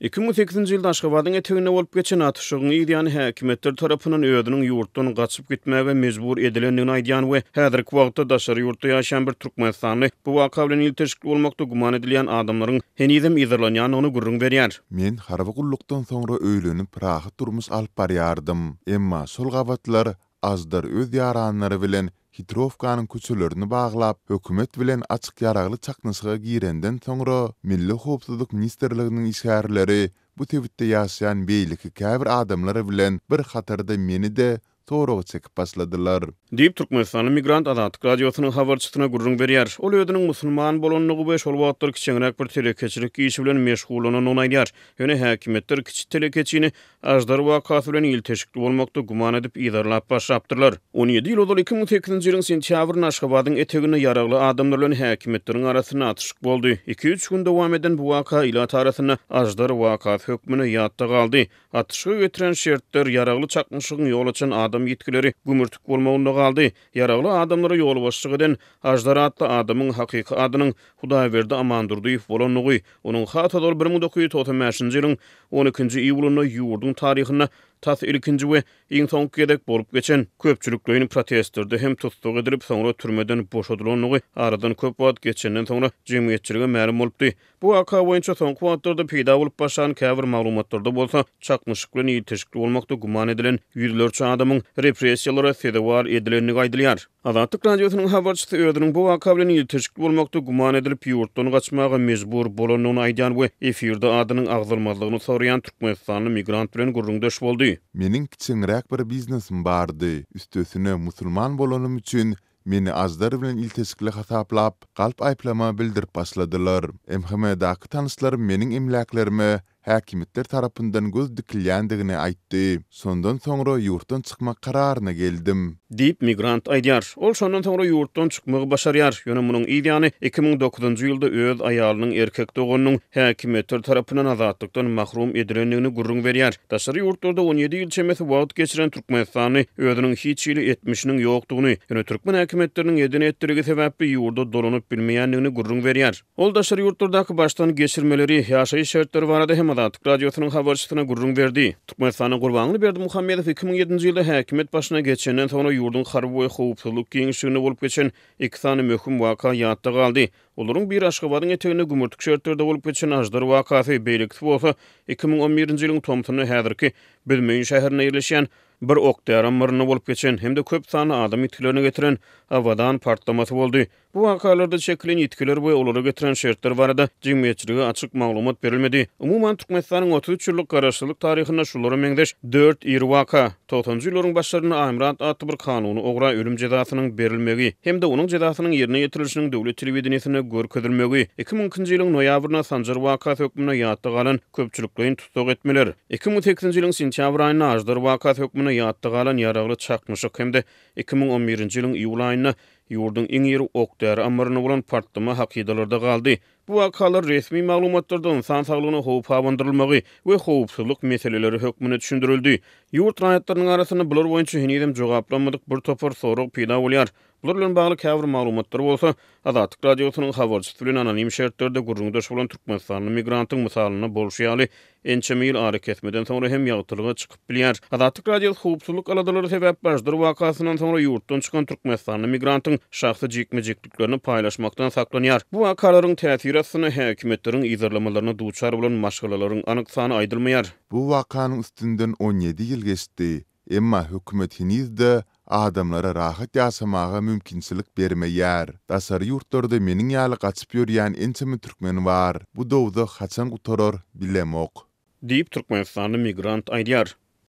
2008-nji ýylda Aşgabatyň eteginde bolup geçen atışygyň ýa-ni häkimetler tarapyndan öýdüniň ýurtdan gaçyp gitmäge mejbur edilendigini aýdýan we häzirki wagtda daşary ýurtda ýaşaýan bir türkmenistanyny bu waka bilen ilteşikli bolmakda guman edilýän adamlaryň henizem ýyzyrlanýanyny gurrun berýär. Men harbagullukdan soňra öýlenip rahat durmuş alyp barýardym. Emma sol gabatlar azdar öz ýaranlary bilen Hitrovkanyň küçülerini baglap, hökümet bilen açyk ýaragly çaknysga girenden soňra Milli Howpsuzlyk Ministrliginiň işgärleri bu tebitde ýaşaýan beýleki käbir adamlary bilen bir hatarda meni de soragy çekip başladylar. Diýip Türkmenistanyň Migrant Azatlyk radiosynyň habarçysyna gurrun berýär. Ol öýdüniň musulman bolanlygy we şol wagtlar kiçiňräk bir telekeçilik işi bilen meşgulanyny aýdýar. Ýöne häkimetler kiçik telekeçini ajdar wakasy bilen ilteşikli bolmakda guman edip ýyzarlap başlapdyrlar. 17 ýyl ol 2008-nji ýylyň sentýabrynda Aşgabatyň etegine ýaragly adamlar bilen häkimetleriň arasyna atyşyk boldy. 2-3 gün dowam eden bu waka ila tarasyna ajdar wakasy hökmüne ýatda galdy. Atyşyga getiren şertler ýaragly çakmyşygyň ýol açan adam ýetkileri gümürtük bolmagynda galdy. Ýaragly adamlara ýol başçyk eden ajdar atly adamyň hakyky adynyň Hudaýberdi Amandurdyýew bolanlygy, onuň hatadar 1995-nji ýylyň 12-nji iýulynda ýurdun taryhyna tas ilkinji we iň soňky gedek bolup geçen köpçüliklerini protesterde hem tutsak edilip soňra türmeden boşadylanlygy aradan köp wagt geçenden soňra jemgyýetçilige ma'lum bolupdy. Bu waka boýunça soňky wagtlarda peýda bolup başlan käbir maglumatlarda bolsa çakmyşyk bilen ýeteşikli bolmakda guman edilen ýüzlerçe adamyň repressiýalary sebäp edilendigi aýdylýar. Azatlyk radiosynyň habarçysy öýdüniň bu waka bilen ýeteşikli bolmakda guman edilip ýurtdan gaçmaga mejbur bolanyny aýdýan we efirde adynyň agzalmazlygyny soraýan Türkmenistanyň migrant bilen gurrundaş boldy. Mening kiçiňräk bir biznesim bardy. Üstesine musulman bolanym üçin meni azdar bilen ilteşikli hasaplap, galp aýplama bildirip başladylar. Emhemedäki tanışlarym meniň emlaklarymı häkimetler tarapyndan göz dikilýändigini aýtdy. Sondan soňra ýurtdan çykmak kararyna geldim. Diýip migrant aýdýar. Ol şondan soňra ýurtdan çykmagy başarýar. Ýöne munyň ýa-ni 2009-njy ýylda öz aýalynyň erkek doganynyň häkimetler tarapyndan azatlykdan mahrum edilendigini gurrun berýär. Daşary ýurtlarda 17 ýyl çemesi wagt geçiren Türkmenistany özüniň hiç ýyly etmişiniň ýokdugyny, ýöne türkmen häkimetleriniň edin etdirigi sebäpli ýurda dolanyp bilmeýändigini gurrun berýär. Ol daşary ýurtlardaky baştan geçirmeleri, ýaşaýyş şertleri barada hem Azatlyk radiosynyň habarçysyna gurrun berdi. Türkmenistanyň Gurbanly Berdi Muhammedow 2007-nji ýylda häkimet başyna geçenden soňra ýurdun harby we howpsuzlyk giňişligine bolup geçen iki sany möhüm waka ýatda galdy. Olaryň bir Aşgabatyň etegine gümürtük şertlerde bolup geçen ajdar wakasy beýlikli bolsa 2011-nji ýylyň tomtuny häzirki Bilmeýin şäherine ýerleşýän bir okdar ammaryny bolup geçen hem de köp sany adam ýetkilerini getiren awadan partlamasy boldy. Bu wakalarda çekilen ýetkiler we olary getiren şertler barada jemgyýetçilige açyk maglumat berilmedi. Umuman Türkmenistanyň 33 ýyllyk garaşlyk taryhyna şulara meňdeş 4 ýyl waka 90-njy ýyllaryň başlaryna Amrat atly bir kanuny ogra ölüm jazasynyň berilmegi hem de onuň jazasynyň ýerine ýetirilişiniň döwlet telewizionyna görkezilmegi 2002-nji ýylyň noýabryna Sanjar wakasy hökmüne ýatda galan köpçüliklerini tutsak etmeler. 2008-nji ýylyň sentýabr aýyna ajdar wakasy hökmüne ýatda galan ýaragly çakmyşyk hem de 2011-nji ýylyň iýul aýyna ýurdun iň ýeri okdar ammaryny bolan partlama hakydalarda galdy. Bu wakalar resmi maglumatlarda insan saglygyna howp hawandyrylmagy we howpsuzlyk meseleleri hökmüne düşündirildi. Ýurt raýatlarynyň arasyna bular boýunça henizem jogaplanmadyk bir topar sorag peýda bolýar. Bular bilen bagly käbir maglumatlar bolsa, Azatlyk radiosynyň habarçysy bilen anonim şertlerde gurrundaş bolan Türkmenistanyň migrantyň misalyny bolşýaly ençeme ýyl ary kesmeden soňra hem ýagtylyga çykyp bilýär. Azatlyk radio howpsuzlyk aladylary sebäp başdyr wakasyndan soňra ýurtdan çykan Türkmenistanyň migrantyň şahsy jekmejekliklerini paýlaşmakdan saklanýar. Bu wakalaryň täsiri aslynda häkimetleriň ýyzarlamalaryna duçar bolan maşgalalaryň anyk sany aýdylmaýar. Bu wakanyň üstünden 17 ýyl geçdi. Emma hökümet hinizde adamlara rahat ýaşamaga mümkinçilik bermeýär. Daşary ýurtlarda meniň ýaly gaçyp ýörýän ençeme türkmen bar. Bu dowda haçan gutarar bilemok. Diýip Türkmenistanyň migrant aýdýar.